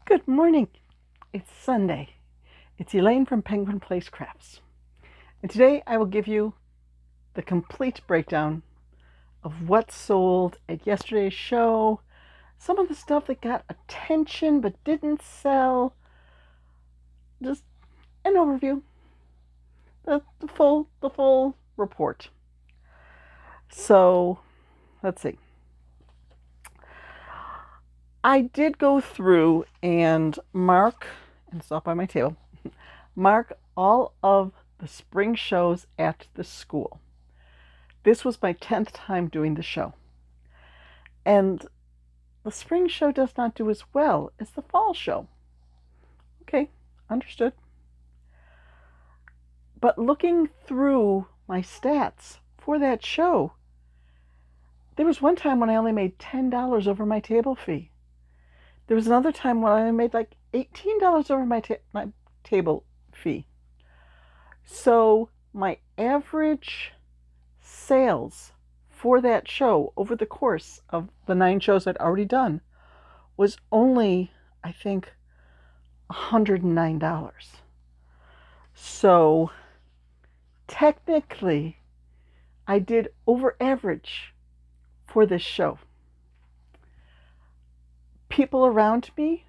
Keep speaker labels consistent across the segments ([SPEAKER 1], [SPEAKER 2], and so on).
[SPEAKER 1] Good morning. It's Sunday. It's Elaine from Penguin Place Crafts. And today I will give you the complete breakdown of what sold at yesterday's show, some of the stuff that got attention but didn't sell, just an overview, the full report. So, let's see. I did go through and mark, and it's up by my table, mark all of the spring shows at the school. This was my 10th time doing the show. And the spring show does not do as well as the fall show. Okay, understood. But looking through my stats for that show, there was one time when I only made $10 over my table fee. There was another time when I made like $18 over my table fee. So my average sales for that show over the course of the 9 shows I'd already done was only, I think, $109. So technically, I did over average for this show. People around me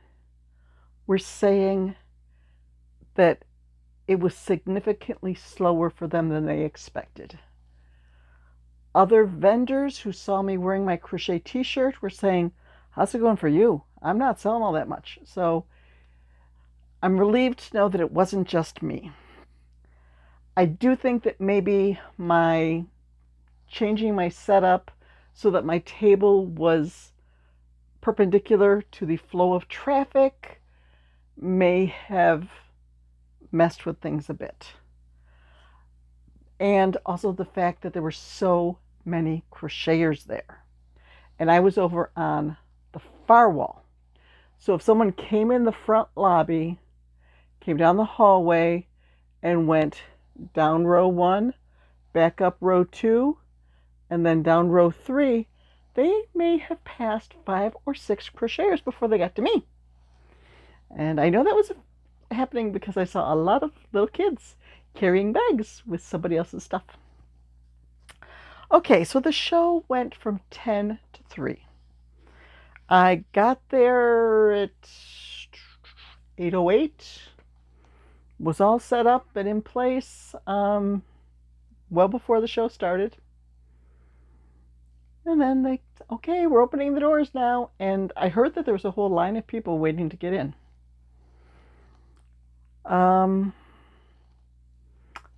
[SPEAKER 1] were saying that it was significantly slower for them than they expected. Other vendors who saw me wearing my crochet t-shirt were saying, "How's it going for you? I'm not selling all that much." So I'm relieved to know that it wasn't just me. I do think that maybe my changing my setup so that my table was perpendicular to the flow of traffic may have messed with things a bit. And also the fact that there were so many crocheters there. And I was over on the far wall. So if someone came in the front lobby, came down the hallway, and went down row 1, back up row 2, and then down row 3, they may have passed 5 or 6 crocheters before they got to me. And I know that was happening because I saw a lot of little kids carrying bags with somebody else's stuff. Okay, so the show went from 10 to 3. I got there at 8:08, was all set up and in place well before the show started. And then they, okay, we're opening the doors now. And I heard that there was a whole line of people waiting to get in.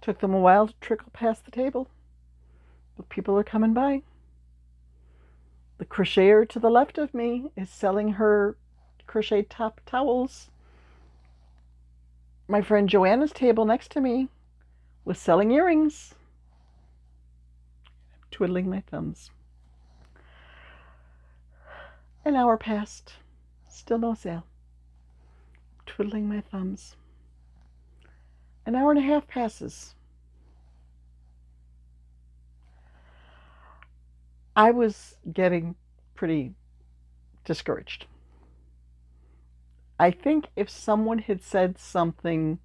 [SPEAKER 1] Took them a while to trickle past the table, but people are coming by. The crocheter to the left of me is selling her crochet top towels. My friend Joanna's table next to me was selling earrings. I'm twiddling my thumbs. An hour passed, still no sale. Twiddling my thumbs. An hour and a half passes. I was getting pretty discouraged. I think if someone had said something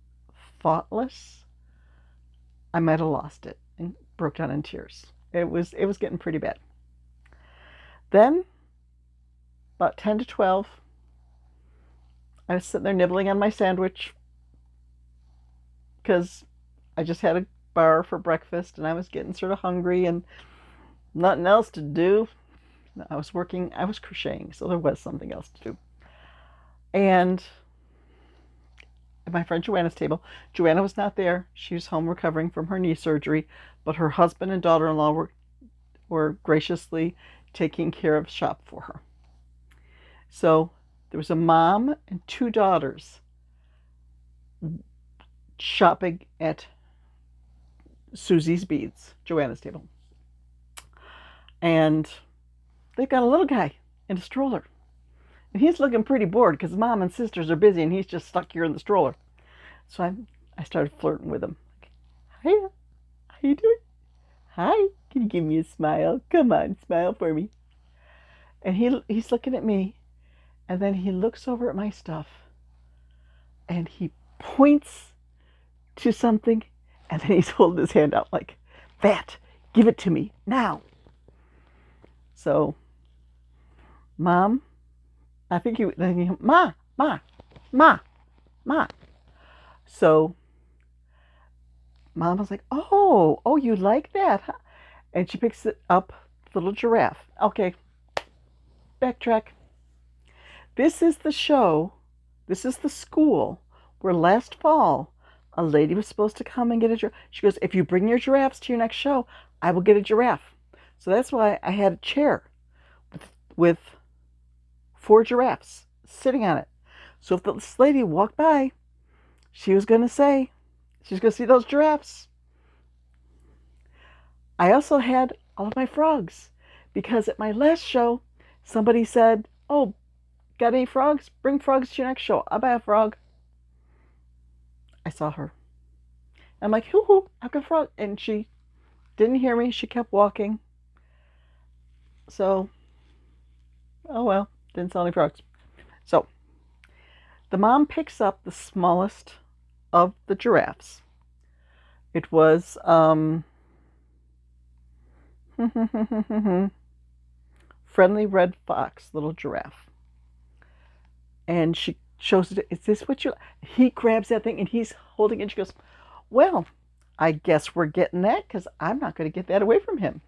[SPEAKER 1] thoughtless, I might have lost it and broke down in tears. It was getting pretty bad. Then, about 10 to 12, I was sitting there nibbling on my sandwich because I just had a bar for breakfast and I was getting sort of hungry and nothing else to do. I was crocheting, so there was something else to do. And at my friend Joanna's table, Joanna was not there. She was home recovering from her knee surgery, but her husband and daughter-in-law were graciously taking care of shop for her. So there was a mom and 2 daughters shopping at Susie's Beads, Joanna's table. And they've got a little guy in a stroller. And he's looking pretty bored because mom and sisters are busy and he's just stuck here in the stroller. So I started flirting with him. "Hey, how you doing? Hi, can you give me a smile? Come on, smile for me." And he's looking at me, and then he looks over at my stuff, And he points to something, and then he's holding his hand out like, that, give it to me now. So, Mom, I think he, Ma, Ma, Ma, Ma. So, Mom was like, oh, you like that, huh? And she picks it up, little giraffe. Okay, backtrack. This is the show, this is the school where last fall a lady was supposed to come and get a giraffe. She goes, if you bring your giraffes to your next show, I will get a giraffe. So that's why I had a chair with 4 giraffes sitting on it. So if this lady walked by, she was going to say, she's going to see those giraffes. I also had all of my frogs because at my last show, somebody said, oh, got any frogs? Bring frogs to your next show. I'll buy a frog. I saw her. I'm like, hoo, I've got a frog. And she didn't hear me. She kept walking. So, oh well, didn't sell any frogs. So, the mom picks up the smallest of the giraffes. It was, friendly red fox, little giraffe. And she shows it, is this what you, he grabs that thing and he's holding it and she goes, well, I guess we're getting that because I'm not going to get that away from him.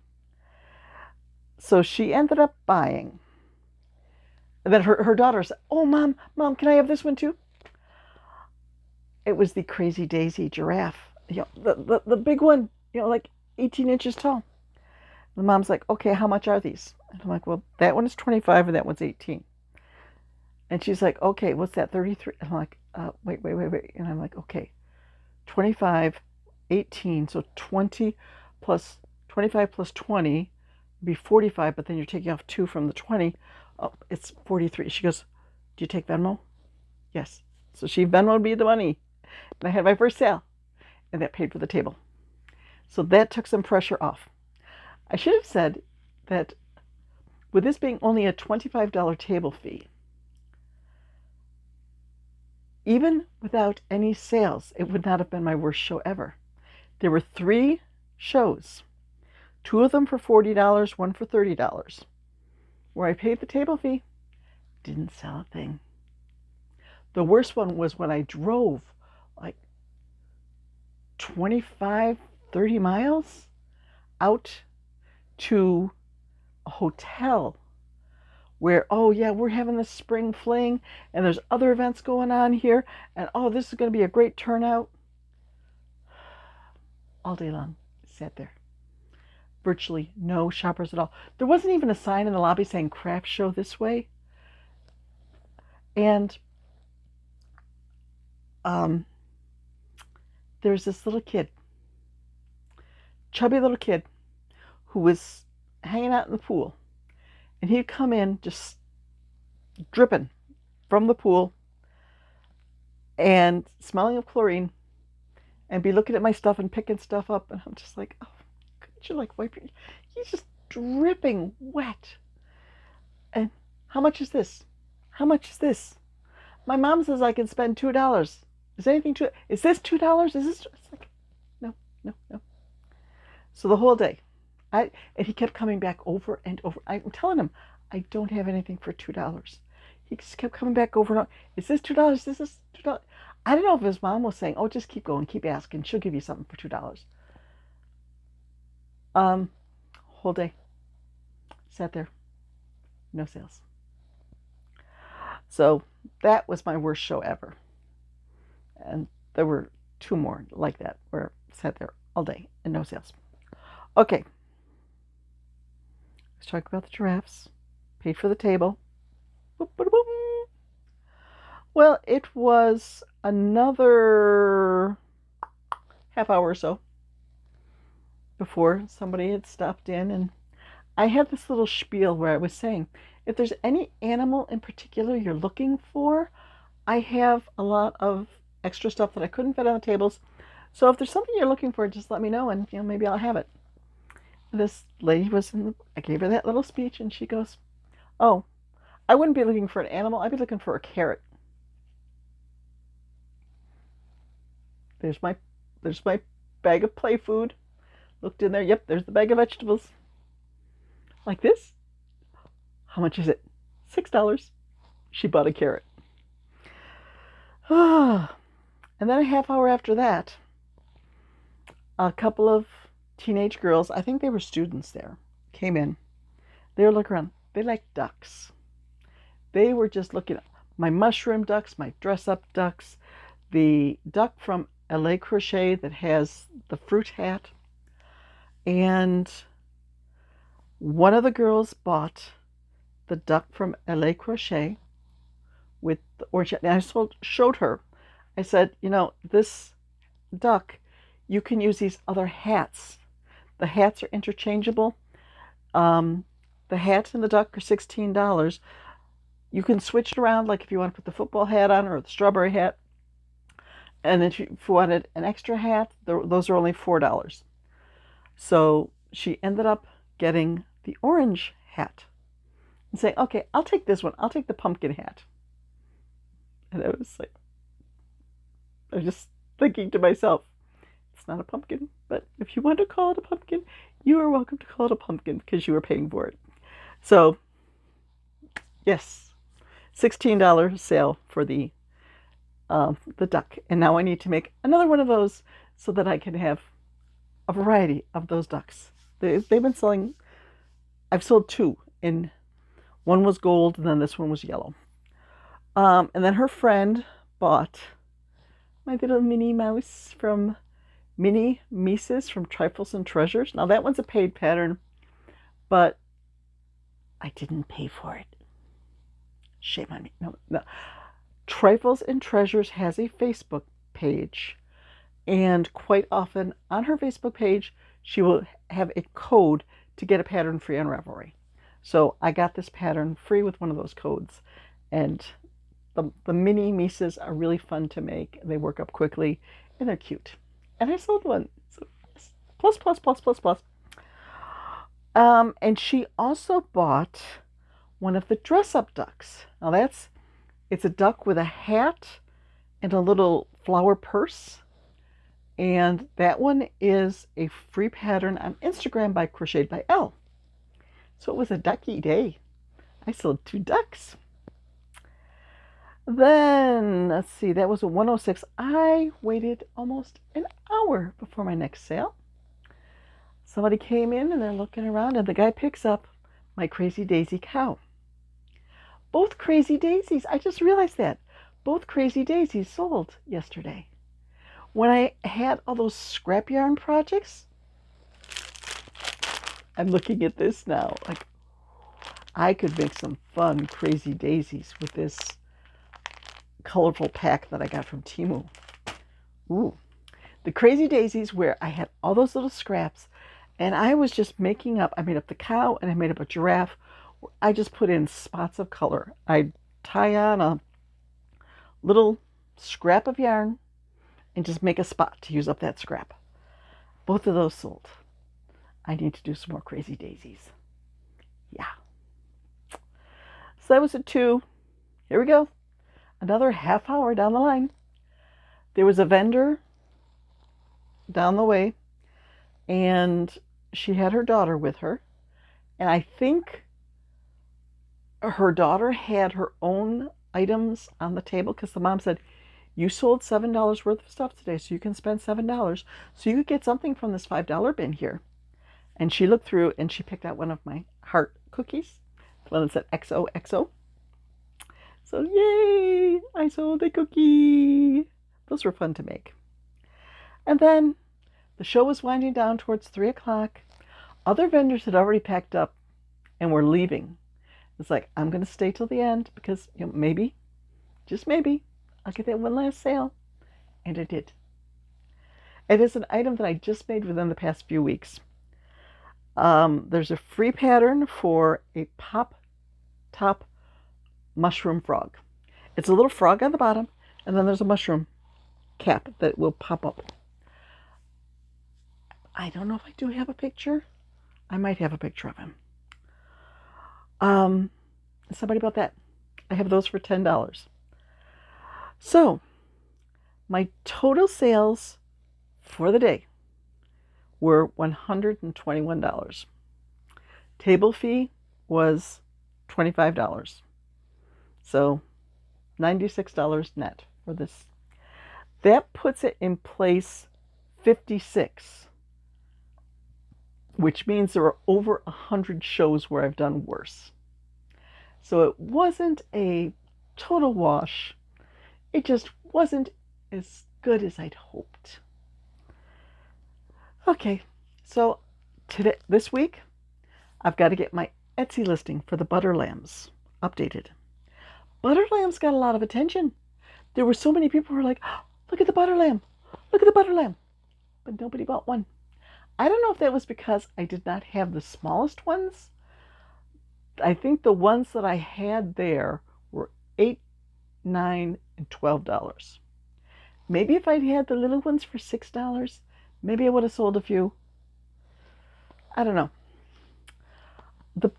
[SPEAKER 1] So she ended up buying. And then her daughter said, oh, Mom, can I have this one too? It was the Crazy Daisy giraffe. You know, the big one, you know, like 18 inches tall. The mom's like, okay, how much are these? And I'm like, well, that one is 25 and that one's 18. And she's like, okay, what's that, 33? And I'm like, wait. And I'm like, okay, 25, 18, so 20 plus 25 plus 20 would be 45, but then you're taking off 2 from the 20. Oh, it's 43. She goes, do you take Venmo? Yes. So she Venmo'd me the money. And I had my first sale. And that paid for the table. So that took some pressure off. I should have said that with this being only a $25 table fee, even without any sales, it would not have been my worst show ever. There were 3 shows, 2 of them for $40, one for $30, where I paid the table fee, didn't sell a thing. The worst one was when I drove like 25, 30 miles out to a hotel where, oh yeah, we're having this spring fling and there's other events going on here and oh, this is going to be a great turnout. All day long, sat there. Virtually no shoppers at all. There wasn't even a sign in the lobby saying craft show this way. And there's this little kid, chubby little kid, who was hanging out in the pool. And he'd come in just dripping from the pool and smelling of chlorine and be looking at my stuff and picking stuff up. And I'm just like, oh, couldn't you like wipe your... He's just dripping wet. And how much is this? How much is this? My mom says I can spend $2. Is anything to... Is this $2? Is this... It's like, no. So the whole day, and he kept coming back over and over. I'm telling him, I don't have anything for $2. He just kept coming back over and over. Is this $2? Is this $2? I don't know if his mom was saying, oh, just keep going, keep asking. She'll give you something for $2. Whole day. Sat there. No sales. So that was my worst show ever. And there were 2 more like that where I sat there all day and no sales. Okay. Let's talk about the giraffes. Paid for the table. Boop, boop, boop. Well, it was another half hour or so before somebody had stopped in, and I had this little spiel where I was saying, if there's any animal in particular you're looking for, I have a lot of extra stuff that I couldn't fit on the tables. So if there's something you're looking for, just let me know, and maybe I'll have it. This lady was I gave her that little speech, and she goes, oh, I wouldn't be looking for an animal. I'd be looking for a carrot. there's my bag of play food. Looked in there. Yep, there's the bag of vegetables. Like this. How much is it? $6. She bought a carrot. And then a half hour after that, a couple of teenage girls, I think they were students there, came in. They were looking around. They liked ducks. They were just looking at my mushroom ducks, my dress-up ducks, the duck from Allez Crochet that has the fruit hat. And one of the girls bought the duck from Allez Crochet with the orange hat. And I showed her. I said, you know, this duck, you can use these other hats. The hats are interchangeable. The hat and the duck are $16. You can switch it around, like if you want to put the football hat on or the strawberry hat. And if you wanted an extra hat, those are only $4. So she ended up getting the orange hat and saying, okay, I'll take this one. I'll take the pumpkin hat. And I was just thinking to myself, it's not a pumpkin, but if you want to call it a pumpkin, you are welcome to call it a pumpkin because you are paying for it. So, yes, $16 sale for the duck. And now I need to make another one of those so that I can have a variety of those ducks. They've been selling, I've sold two, and one was gold and then this one was yellow. And then her friend bought my little Minnie Mouse from Meeces from Trifles and Treasures. Now that one's a paid pattern, but I didn't pay for it. Shame on me. No. Trifles and Treasures has a Facebook page, and quite often on her Facebook page, she will have a code to get a pattern free on Ravelry. So I got this pattern free with one of those codes, and the mini Meeces are really fun to make. They work up quickly, and they're cute. And I sold one. So plus. And she also bought one of the dress-up ducks. Now it's a duck with a hat and a little flower purse. And that one is a free pattern on Instagram by Crocheted by Elle. So it was a ducky day. I sold 2 ducks. Then, let's see, that was a 106. I waited almost an hour before my next sale. Somebody came in and they're looking around, and the guy picks up my Crazy Daisy cow. Both Crazy Daisies, I just realized that. Both Crazy Daisies sold yesterday. When I had all those scrap yarn projects, I'm looking at this now. Like, I could make some fun Crazy Daisies with this colorful pack that I got from Temu. Ooh. The Crazy Daisies where I had all those little scraps, and I was just making up. I made up the cow, and I made up a giraffe. I just put in spots of color. I'd tie on a little scrap of yarn and just make a spot to use up that scrap. Both of those sold. I need to do some more Crazy Daisies. Yeah. So that was a 2. Here we go. Another half hour down the line. There was a vendor down the way, and she had her daughter with her. And I think her daughter had her own items on the table because the mom said, you sold $7 worth of stuff today, so you can spend $7. So you could get something from this $5 bin here. And she looked through and she picked out one of my heart cookies, the one that said XOXO. So yay, I sold a cookie. Those were fun to make. And then the show was winding down towards 3 o'clock. Other vendors had already packed up and were leaving. It's like, I'm going to stay till the end because, you know, maybe, just maybe, I'll get that one last sale. And I did. It is an item that I just made within the past few weeks. There's a free pattern for a pop top mushroom frog. It's a little frog on the bottom, and then there's a mushroom cap that will pop up. I don't know if I do have a picture. I might have a picture of him. Somebody bought that. I have those for $10. So My total sales for the day were $121. Table fee was $25. So $96 net for this. That puts it in place 56, which means there are over 100 shows where I've done worse. So it wasn't a total wash. It just wasn't as good as I'd hoped. Okay, so this week, I've got to get my Etsy listing for the butter lambs updated. Butter lambs got a lot of attention. There were so many people who were like, oh, look at the butter lamb. Look at the butter lamb. But nobody bought one. I don't know if that was because I did not have the smallest ones. I think the ones that I had there were $8, $9, and $12. Maybe if I'd had the little ones for $6, maybe I would have sold a few. I don't know. The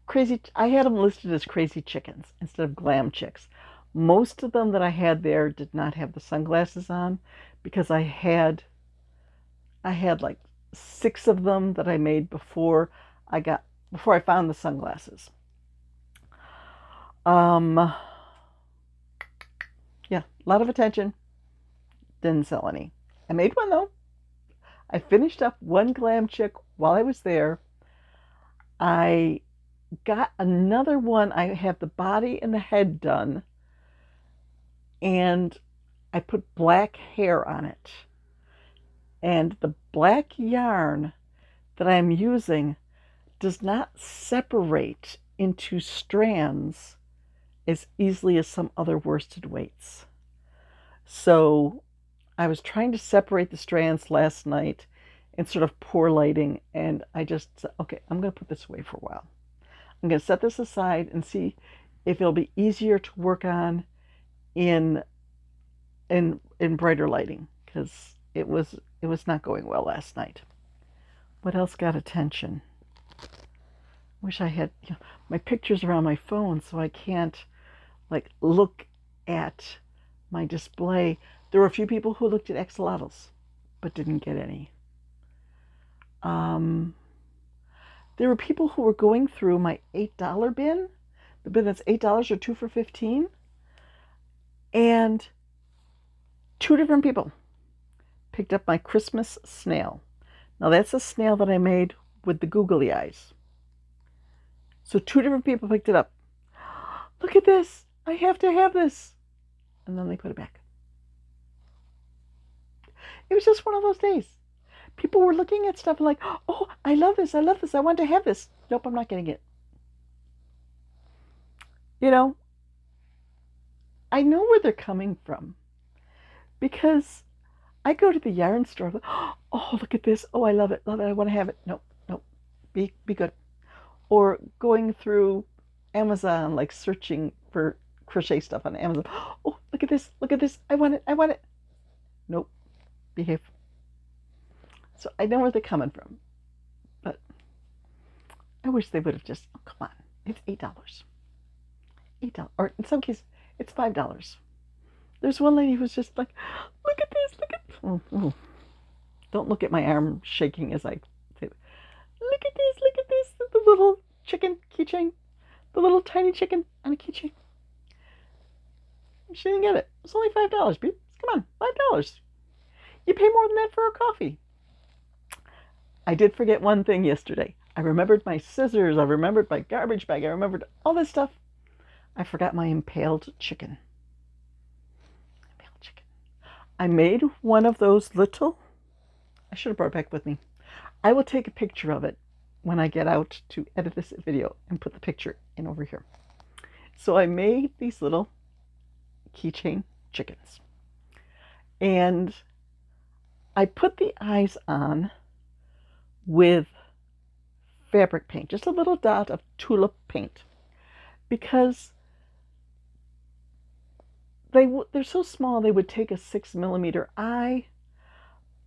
[SPEAKER 1] crazy, I had them listed as crazy chickens instead of glam chicks. Most of them that I had there did not have the sunglasses on because I had like 6 of them that I made before I found the sunglasses. Yeah, a lot of attention. Didn't sell any. I made one though. I finished up one glam chick while I was there. I got another one. I have the body and the head done, and I put black hair on it. And the black yarn that I'm using does not separate into strands as easily as some other worsted weights. So I was trying to separate the strands last night in sort of poor lighting, and I just said, okay, I'm going to put this away for a while. I'm going to set this aside and see if it'll be easier to work on in brighter lighting, because it was not going well last night. What else got attention? Wish I had, my pictures are on my phone, so I can't like look at my display. There were a few people who looked at axolotls, but didn't get any. There were people who were going through my $8 bin, the bin that's $8 or 2 for $15, and 2 different people picked up my Christmas snail. Now that's a snail that I made with the googly eyes. So 2 different people picked it up. Look at this. I have to have this. And then they put it back. It was just one of those days. People were looking at stuff and like, oh, I love this. I love this. I want to have this. Nope, I'm not getting it. I know where they're coming from, because I go to the yarn store. Oh, look at this. Oh, I love it. Love it. I want to have it. Nope. Be good. Or going through Amazon, like searching for crochet stuff on Amazon. Oh, look at this. Look at this. I want it. Nope. Behave. So I know where they're coming from. But I wish they would have just, oh, come on. It's $8. $8. Or in some cases, it's $5. There's one lady who's just like, look at this. Look at. Oh. Don't look at my arm shaking as I say, look at this. Look at this. The little chicken keychain. The little tiny chicken on a keychain. She didn't get it. It's only $5, babe. Come on, $5. You pay more than that for a coffee. I did forget one thing yesterday. I remembered my scissors. I remembered my garbage bag. I remembered all this stuff. I forgot my impaled chicken. I made one of those little, I should have brought it back with me. I will take a picture of it when I get out to edit this video and put the picture in over here. So I made these little keychain chickens. And I put the eyes on with fabric paint, just a little dot of tulip paint, because they're so small they would take a 6mm eye,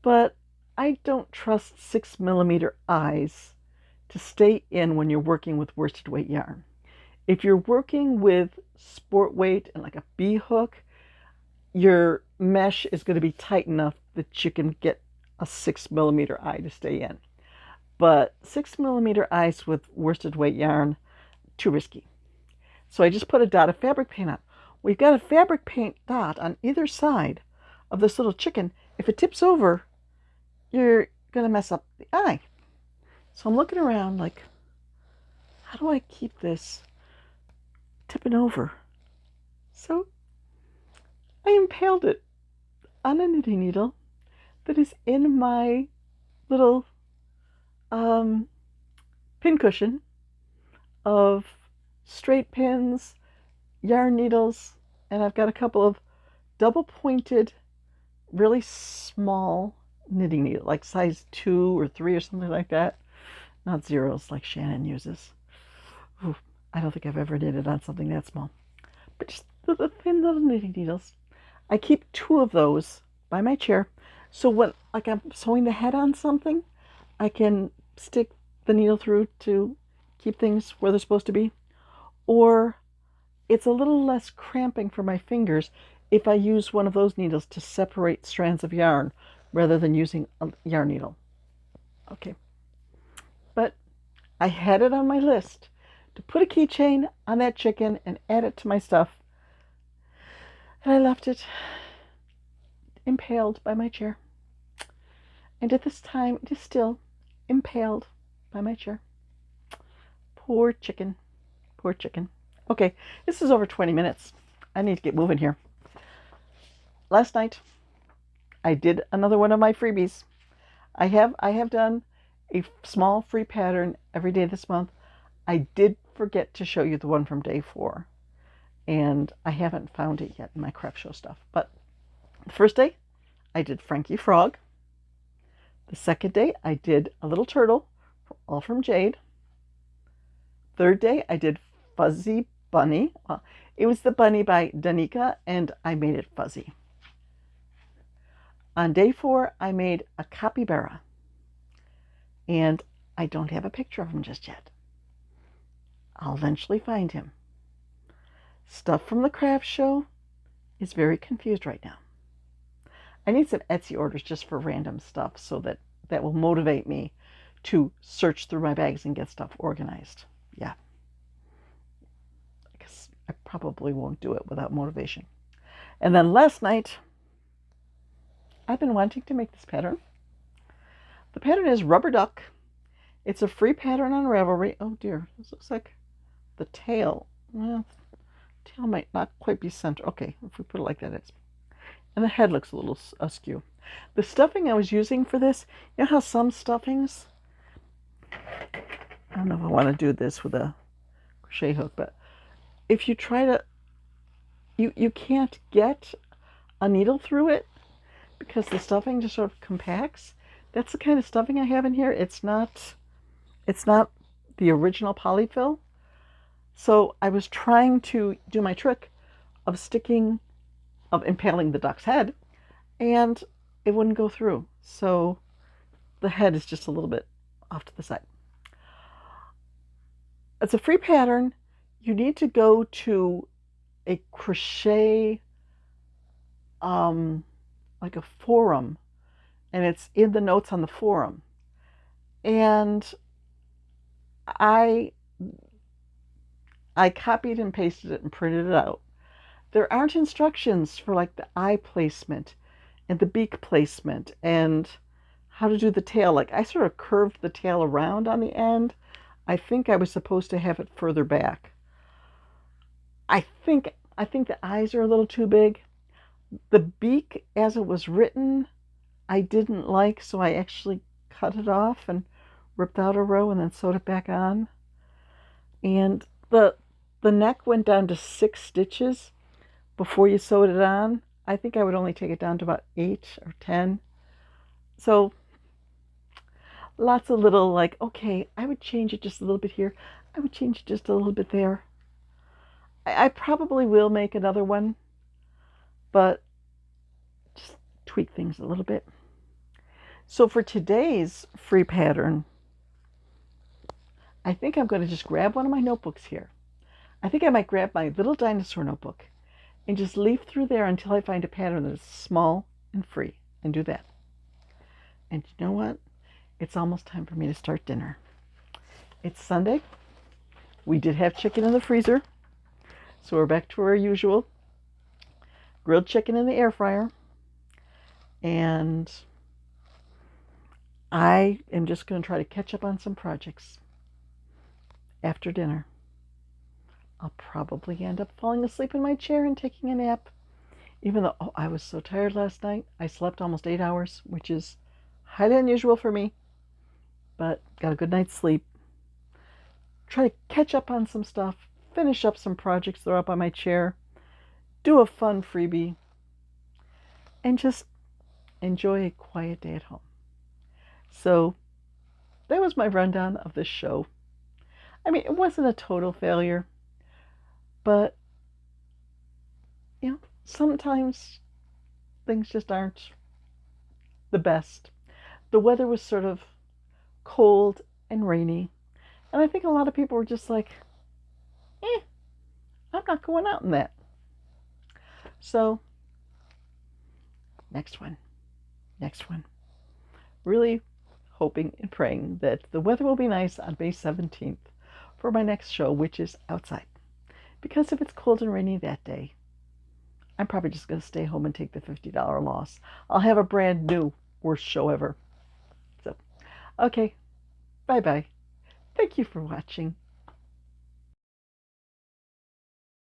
[SPEAKER 1] but I don't trust 6mm eyes to stay in when you're working with worsted weight yarn. If you're working with sport weight and like a bee hook, your mesh is going to be tight enough that you can get a 6mm eye to stay in. But 6mm eyes with worsted weight yarn, too risky. So I just put a dot of fabric paint on. We've got a fabric paint dot on either side of this little chicken. If it tips over, you're going to mess up the eye. So I'm looking around like, how do I keep this tipping over? So I impaled it on a knitting needle that is in my little pin cushion of straight pins, yarn needles, and I've got a couple of double pointed, really small knitting needles, like size 2 or 3 or something like that. Not zeros like Shannon uses. Ooh, I don't think I've ever knitted on something that small. But just the thin little knitting needles. I keep 2 of those by my chair. So when like I'm sewing the head on something, I can stick the needle through to keep things where they're supposed to be. Or it's a little less cramping for my fingers if I use one of those needles to separate strands of yarn rather than using a yarn needle. Okay. But I had it on my list to put a keychain on that chicken and add it to my stuff. And I left it impaled by my chair. And at this time, it is still impaled by my chair. Poor chicken. Poor chicken. Okay, this is over 20 minutes. I need to get moving here. Last night, I did another one of my freebies. I have done a small free pattern every day this month. I did forget to show you the one from day 4. And I haven't found it yet in my craft show stuff. But the first day, I did Frankie Frog. The second day, I did a little turtle, all from Jade. Third day, I did Fuzzy Bunny. Well, it was the bunny by Danika, and I made it fuzzy. On day 4, I made a capybara. And I don't have a picture of him just yet. I'll eventually find him. Stuff from the craft show is very confused right now. I need some Etsy orders just for random stuff so that will motivate me to search through my bags and get stuff organized. Yeah. I guess I probably won't do it without motivation. And then last night, I've been wanting to make this pattern. The pattern is Rubber Duck. It's a free pattern on Ravelry. Oh dear, this looks like the tail. Well, the tail might not quite be centered. Okay, if we put it like that, it's. And the head looks a little askew. The stuffing I was using for this, you know how some stuffings, I don't know if I want to do this with a crochet hook, but if you try to, you can't get a needle through it because the stuffing just sort of compacts. That's the kind of stuffing I have in here. It's not the original polyfill. So I was trying to do my trick of impaling the duck's head, and it wouldn't go through. So the head is just a little bit off to the side. It's a free pattern. You need to go to a crochet, like a forum, and it's in the notes on the forum. And I copied and pasted it and printed it out. There aren't instructions for like the eye placement and the beak placement and how to do the tail. Like I sort of curved the tail around on the end. I think I was supposed to have it further back. I think the eyes are a little too big. The beak, as it was written, I didn't like, so I actually cut it off and ripped out a row and then sewed it back on. And the neck went down to 6 stitches before you sewed it on. I think I would only take it down to about 8 or 10. So lots of little like, okay, I would change it just a little bit here. I would change it just a little bit there. I probably will make another one, but just tweak things a little bit. So for today's free pattern, I think I'm going to just grab one of my notebooks here. I think I might grab my little dinosaur notebook and just leaf through there until I find a pattern that's small and free, and do that. And you know what? It's almost time for me to start dinner. It's Sunday. We did have chicken in the freezer, so we're back to our usual grilled chicken in the air fryer. And I am just going to try to catch up on some projects after dinner. I'll probably end up falling asleep in my chair and taking a nap. Even though I was so tired last night, I slept almost 8 hours, which is highly unusual for me, but got a good night's sleep. Try to catch up on some stuff, finish up some projects that are up on my chair, do a fun freebie, and just enjoy a quiet day at home. So that was my rundown of this show. I mean, it wasn't a total failure, but sometimes things just aren't the best. The weather was sort of cold and rainy, and I think a lot of people were just like, I'm not going out in that. So next one. Really hoping and praying that the weather will be nice on May 17th for my next show, which is outside. Because if it's cold and rainy that day, I'm probably just going to stay home and take the $50 loss. I'll have a brand new worst show ever. So, okay, bye-bye. Thank you for watching.